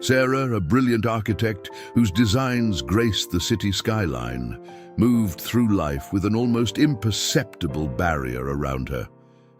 Sarah, a brilliant architect whose designs graced the city skyline, moved through life with an almost imperceptible barrier around her.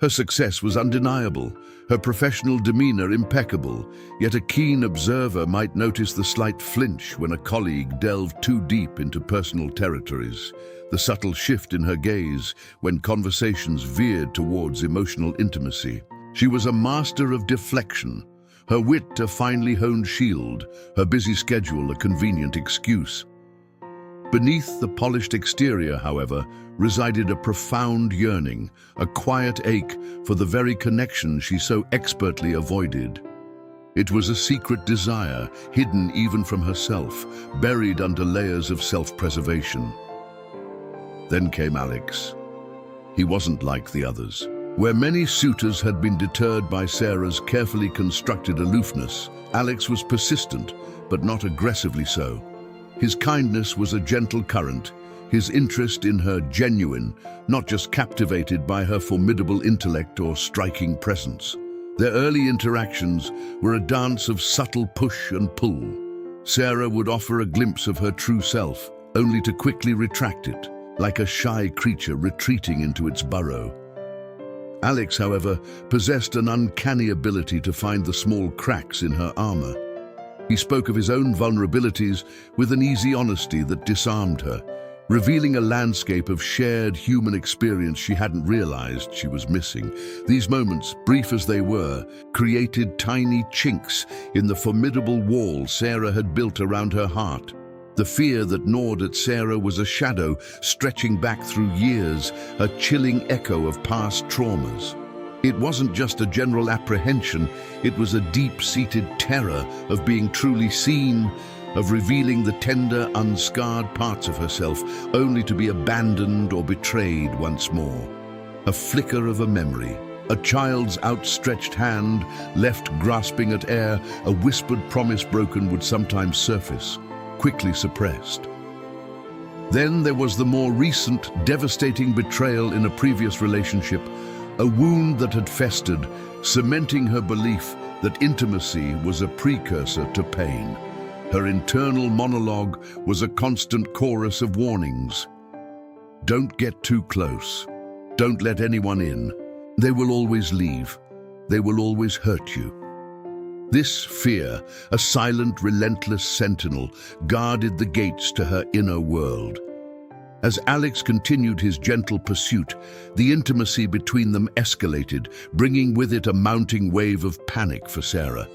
Her success was undeniable, her professional demeanor impeccable, yet a keen observer might notice the slight flinch when a colleague delved too deep into personal territories, the subtle shift in her gaze when conversations veered towards emotional intimacy. She was a master of deflection, her wit a finely honed shield, her busy schedule a convenient excuse. Beneath the polished exterior, however, resided a profound yearning, a quiet ache for the very connection she so expertly avoided. It was a secret desire, hidden even from herself, buried under layers of self-preservation. Then came Alex. He wasn't like the others. Where many suitors had been deterred by Sarah's carefully constructed aloofness, Alex was persistent, but not aggressively so. His kindness was a gentle current, his interest in her genuine, not just captivated by her formidable intellect or striking presence. Their early interactions were a dance of subtle push and pull. Sarah would offer a glimpse of her true self, only to quickly retract it, like a shy creature retreating into its burrow. Alex, however, possessed an uncanny ability to find the small cracks in her armor. He spoke of his own vulnerabilities with an easy honesty that disarmed her, revealing a landscape of shared human experience she hadn't realized she was missing. These moments, brief as they were, created tiny chinks in the formidable wall Sarah had built around her heart. The fear that gnawed at Sarah was a shadow stretching back through years, a chilling echo of past traumas. It wasn't just a general apprehension, it was a deep-seated terror of being truly seen, of revealing the tender, unscarred parts of herself, only to be abandoned or betrayed once more. A flicker of a memory, a child's outstretched hand left grasping at air, a whispered promise broken would sometimes surface, quickly suppressed. Then there was the more recent, devastating betrayal in a previous relationship, a wound that had festered, cementing her belief that intimacy was a precursor to pain. Her internal monologue was a constant chorus of warnings. Don't get too close. Don't let anyone in. They will always leave. They will always hurt you. This fear, a silent, relentless sentinel, guarded the gates to her inner world. As Alex continued his gentle pursuit, the intimacy between them escalated, bringing with it a mounting wave of panic for Sarah.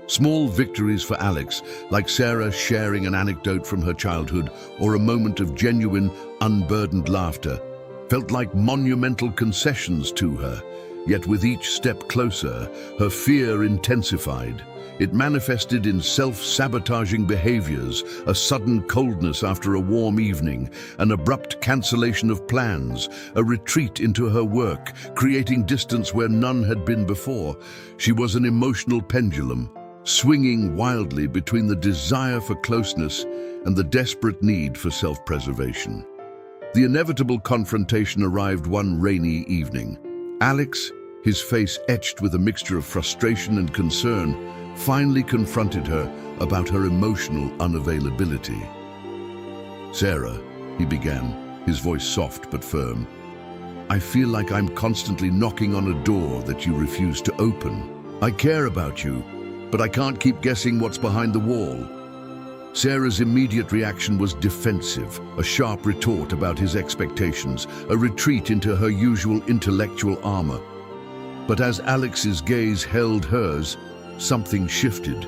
Small victories for Alex, like Sarah sharing an anecdote from her childhood or a moment of genuine, unburdened laughter, felt like monumental concessions to her. Yet with each step closer, her fear intensified. It manifested in self-sabotaging behaviors, a sudden coldness after a warm evening, an abrupt cancellation of plans, a retreat into her work, creating distance where none had been before. She was an emotional pendulum, swinging wildly between the desire for closeness and the desperate need for self-preservation. The inevitable confrontation arrived one rainy evening. Alex, his face etched with a mixture of frustration and concern, finally confronted her about her emotional unavailability. "Sarah," he began, his voice soft but firm, "I feel like I'm constantly knocking on a door that you refuse to open. I care about you, but I can't keep guessing what's behind the wall." Sarah's immediate reaction was defensive, a sharp retort about his expectations, a retreat into her usual intellectual armor. But as Alex's gaze held hers, something shifted.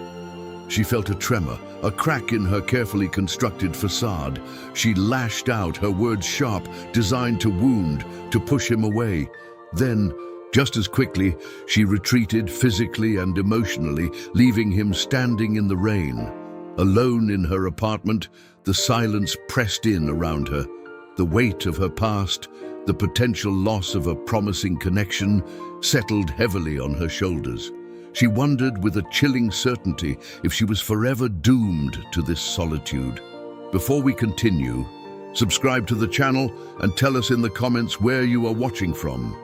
She felt a tremor, a crack in her carefully constructed facade. She lashed out, her words sharp, designed to wound, to push him away. Then, just as quickly, she retreated physically and emotionally, leaving him standing in the rain. Alone in her apartment, the silence pressed in around her. The weight of her past, the potential loss of a promising connection, settled heavily on her shoulders. She wondered with a chilling certainty if she was forever doomed to this solitude. Before we continue, subscribe to the channel and tell us in the comments where you are watching from.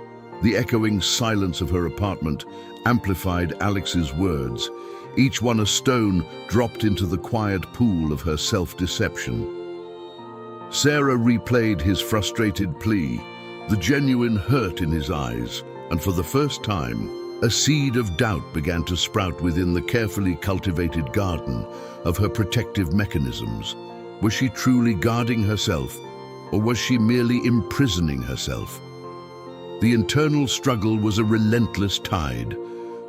The echoing silence of her apartment amplified Alex's words. each one a stone dropped into the quiet pool of her self-deception. Sarah replayed his frustrated plea, the genuine hurt in his eyes, and for the first time, a seed of doubt began to sprout within the carefully cultivated garden of her protective mechanisms. Was she truly guarding herself, or was she merely imprisoning herself? The internal struggle was a relentless tide,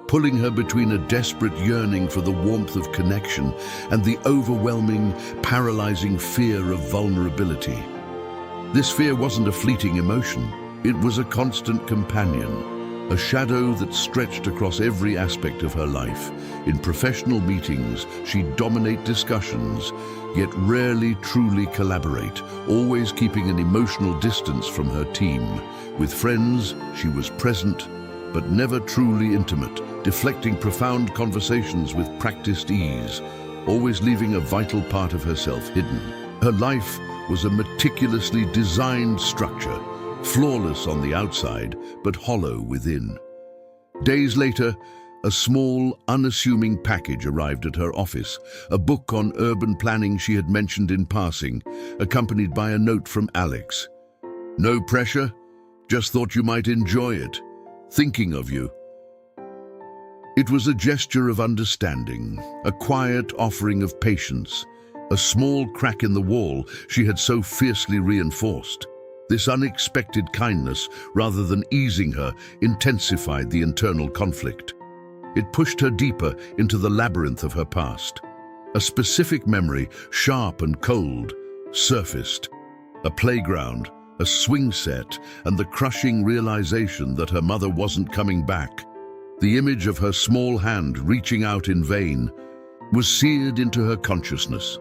pulling her between a desperate yearning for the warmth of connection and the overwhelming, paralyzing fear of vulnerability. This fear wasn't a fleeting emotion, it was a constant companion. A shadow that stretched across every aspect of her life. In professional meetings, she'd dominate discussions, yet rarely truly collaborate, always keeping an emotional distance from her team. With friends, she was present, but never truly intimate, deflecting profound conversations with practiced ease, always leaving a vital part of herself hidden. Her life was a meticulously designed structure, flawless on the outside, but hollow within. Days later, a small, unassuming package arrived at her office, a book on urban planning she had mentioned in passing, accompanied by a note from Alex. "No pressure, just thought you might enjoy it. Thinking of you." It was a gesture of understanding, a quiet offering of patience, a small crack in the wall she had so fiercely reinforced. This unexpected kindness, rather than easing her, intensified the internal conflict. It pushed her deeper into the labyrinth of her past. A specific memory, sharp and cold, surfaced. A playground, a swing set, and the crushing realization that her mother wasn't coming back. The image of her small hand reaching out in vain was seared into her consciousness.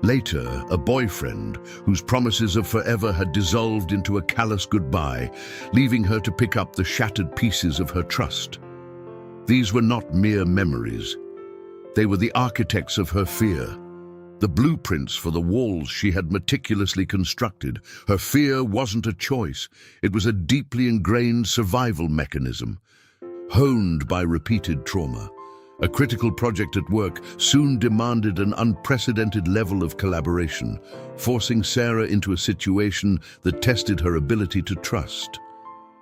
Later, a boyfriend whose promises of forever had dissolved into a callous goodbye, leaving her to pick up the shattered pieces of her trust. These were not mere memories. They were the architects of her fear, the blueprints for the walls she had meticulously constructed. Her fear wasn't a choice. It was a deeply ingrained survival mechanism, honed by repeated trauma. A critical project at work soon demanded an unprecedented level of collaboration, forcing Sarah into a situation that tested her ability to trust.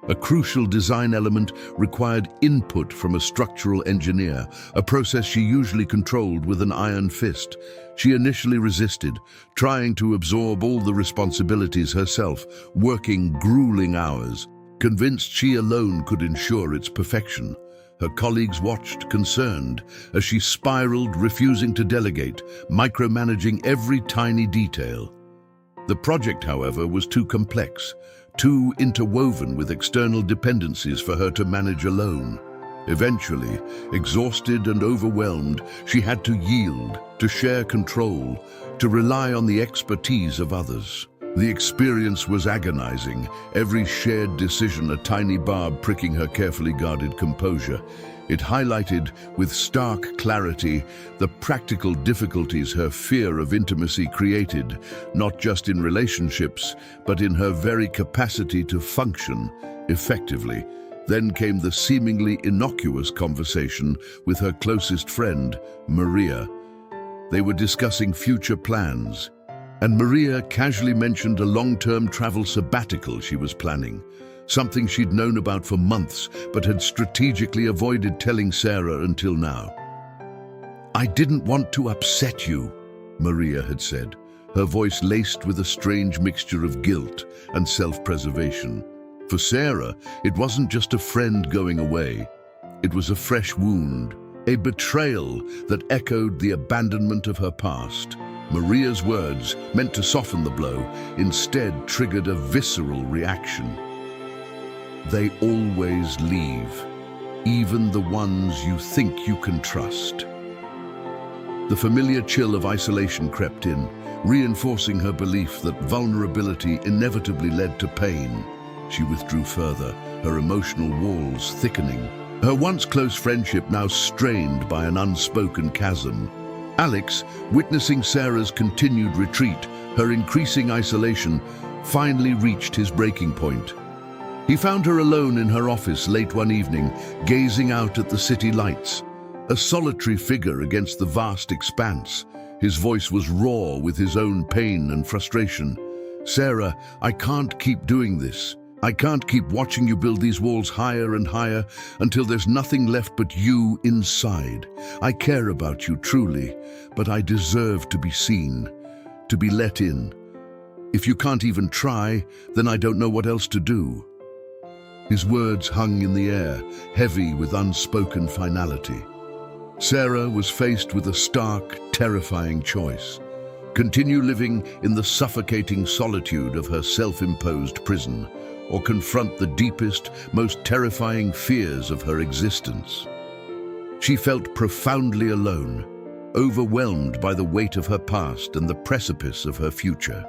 A crucial design element required input from a structural engineer, a process she usually controlled with an iron fist. She initially resisted, trying to absorb all the responsibilities herself, working grueling hours, convinced she alone could ensure its perfection. Her colleagues watched, concerned, as she spiraled, refusing to delegate, micromanaging every tiny detail. The project, however, was too complex, too interwoven with external dependencies for her to manage alone. Eventually, exhausted and overwhelmed, she had to yield, to share control, to rely on the expertise of others. The experience was agonizing, every shared decision a tiny barb pricking her carefully guarded composure. It highlighted, with stark clarity, the practical difficulties her fear of intimacy created, not just in relationships, but in her very capacity to function effectively. Then came the seemingly innocuous conversation with her closest friend, Maria. They were discussing future plans, and Maria casually mentioned a long-term travel sabbatical she was planning, something she'd known about for months but had strategically avoided telling Sarah until now. "I didn't want to upset you," Maria had said, her voice laced with a strange mixture of guilt and self-preservation. For Sarah, it wasn't just a friend going away. It was a fresh wound, a betrayal that echoed the abandonment of her past. Maria's words, meant to soften the blow, instead triggered a visceral reaction. "They always leave, even the ones you think you can trust." The familiar chill of isolation crept in, reinforcing her belief that vulnerability inevitably led to pain. She withdrew further, her emotional walls thickening. Her once close friendship now strained by an unspoken chasm. Alex, witnessing Sarah's continued retreat, her increasing isolation, finally reached his breaking point. He found her alone in her office late one evening, gazing out at the city lights. a solitary figure against the vast expanse. His voice was raw with his own pain and frustration. "Sarah, I can't keep doing this. I can't keep watching you build these walls higher and higher until there's nothing left but you inside. I care about you truly, but I deserve to be seen, to be let in. If you can't even try, then I don't know what else to do." His words hung in the air, heavy with unspoken finality. Sarah was faced with a stark, terrifying choice. Continue living in the suffocating solitude of her self-imposed prison, or confront the deepest, most terrifying fears of her existence. She felt profoundly alone, overwhelmed by the weight of her past and the precipice of her future.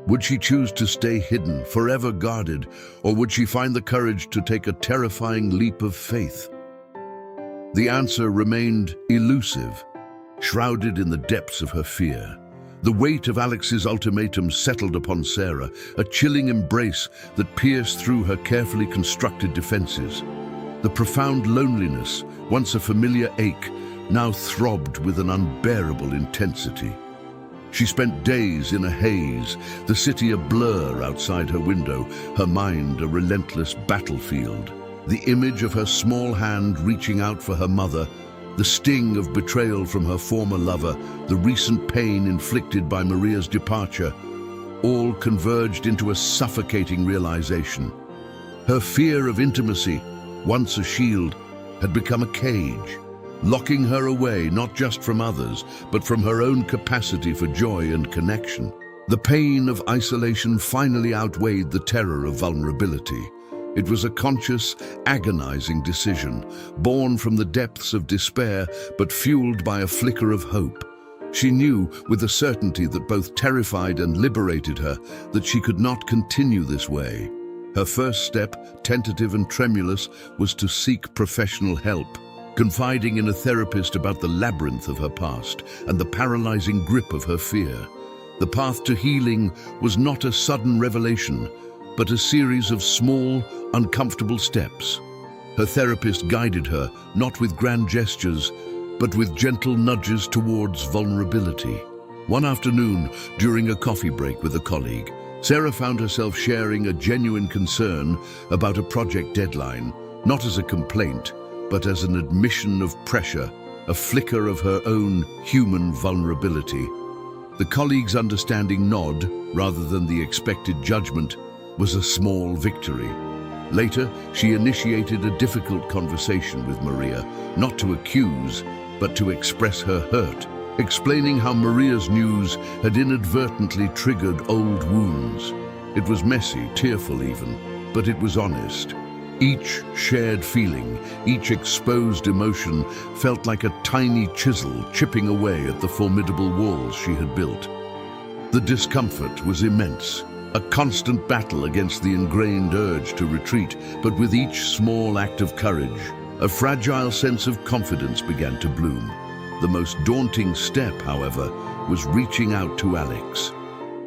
Would she choose to stay hidden, forever guarded, or would she find the courage to take a terrifying leap of faith? The answer remained elusive, shrouded in the depths of her fear. The weight of Alex's ultimatum settled upon Sarah, a chilling embrace that pierced through her carefully constructed defenses. The profound loneliness, once a familiar ache, now throbbed with an unbearable intensity. She spent days in a haze, the city a blur outside her window, her mind a relentless battlefield. The image of her small hand reaching out for her mother, the sting of betrayal from her former lover, the recent pain inflicted by Maria's departure, all converged into a suffocating realization. Her fear of intimacy, once a shield, had become a cage, locking her away not just from others, but from her own capacity for joy and connection. The pain of isolation finally outweighed the terror of vulnerability. It was a conscious, agonizing decision, born from the depths of despair, but fueled by a flicker of hope. She knew, with a certainty that both terrified and liberated her, that she could not continue this way. Her first step, tentative and tremulous, was to seek professional help, confiding in a therapist about the labyrinth of her past and the paralyzing grip of her fear. The path to healing was not a sudden revelation, but a series of small, uncomfortable steps. Her therapist guided her, not with grand gestures, but with gentle nudges towards vulnerability. One afternoon, during a coffee break with a colleague, Sarah found herself sharing a genuine concern about a project deadline, not as a complaint, but as an admission of pressure, a flicker of her own human vulnerability. The colleague's understanding nod, rather than the expected judgment, was a small victory. Later, she initiated a difficult conversation with Maria, not to accuse, but to express her hurt, explaining how Maria's news had inadvertently triggered old wounds. It was messy, tearful even, but it was honest. Each shared feeling, each exposed emotion felt like a tiny chisel chipping away at the formidable walls she had built. The discomfort was immense, a constant battle against the ingrained urge to retreat, but with each small act of courage, a fragile sense of confidence began to bloom. The most daunting step, however, was reaching out to Alex.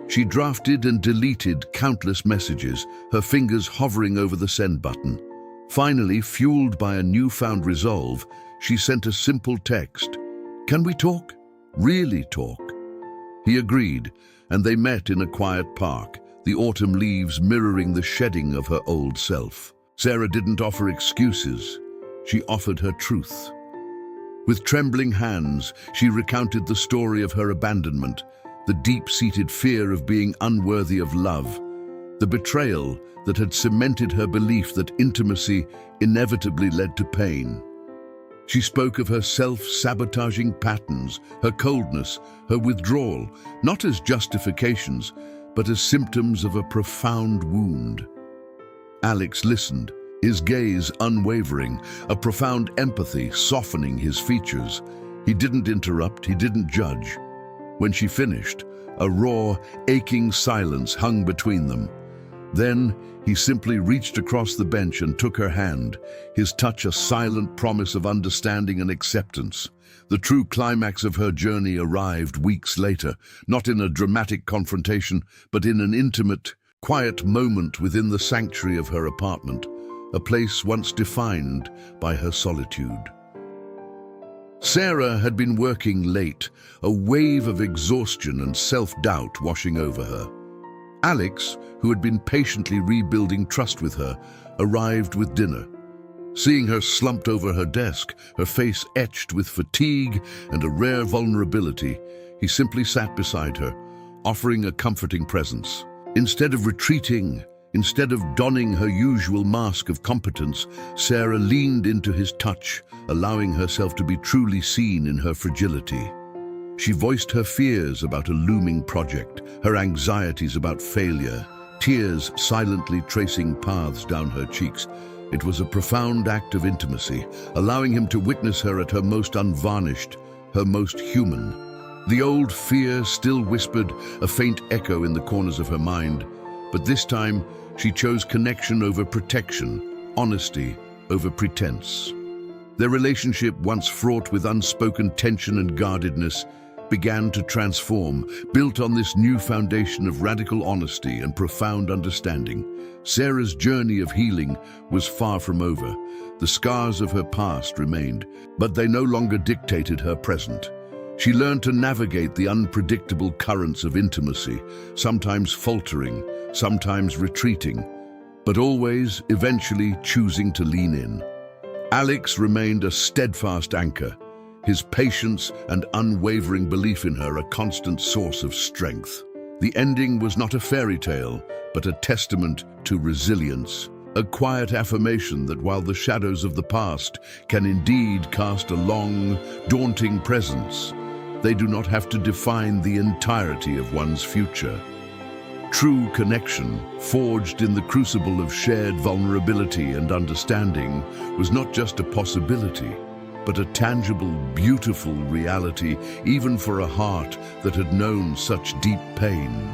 She drafted and deleted countless messages, her fingers hovering over the send button. Finally, fueled by a newfound resolve, she sent a simple text. "Can we talk? Really talk?" He agreed, and they met in a quiet park, the autumn leaves mirroring the shedding of her old self. Sarah didn't offer excuses. She offered her truth. With trembling hands, she recounted the story of her abandonment, the deep-seated fear of being unworthy of love, the betrayal that had cemented her belief that intimacy inevitably led to pain. She spoke of her self-sabotaging patterns, her coldness, her withdrawal, not as justifications, but as symptoms of a profound wound. Alex listened, his gaze unwavering, a profound empathy softening his features. He didn't interrupt, he didn't judge. When she finished, a raw, aching silence hung between them. Then, he simply reached across the bench and took her hand, his touch a silent promise of understanding and acceptance. The true climax of her journey arrived weeks later, not in a dramatic confrontation, but in an intimate, quiet moment within the sanctuary of her apartment, a place once defined by her solitude. Sarah had been working late, a wave of exhaustion and self-doubt washing over her. Alex, who had been patiently rebuilding trust with her, arrived with dinner. Seeing her slumped over her desk, her face etched with fatigue and a rare vulnerability, he simply sat beside her, offering a comforting presence. Instead of retreating, instead of donning her usual mask of competence, Sarah leaned into his touch, allowing herself to be truly seen in her fragility. She voiced her fears about a looming project, her anxieties about failure, tears silently tracing paths down her cheeks. It was a profound act of intimacy, allowing him to witness her at her most unvarnished, her most human. The old fear still whispered, a faint echo in the corners of her mind, but this time she chose connection over protection, honesty over pretense. Their relationship, once fraught with unspoken tension and guardedness, began to transform, built on this new foundation of radical honesty and profound understanding. Sarah's journey of healing was far from over. The scars of her past remained, but they no longer dictated her present. She learned to navigate the unpredictable currents of intimacy, sometimes faltering, sometimes retreating, but always, eventually choosing to lean in. Alex remained a steadfast anchor, his patience and unwavering belief in her a constant source of strength. The ending was not a fairy tale, but a testament to resilience, a quiet affirmation that while the shadows of the past can indeed cast a long, daunting presence, they do not have to define the entirety of one's future. True connection, forged in the crucible of shared vulnerability and understanding, was not just a possibility, but a tangible, beautiful reality, even for a heart that had known such deep pain.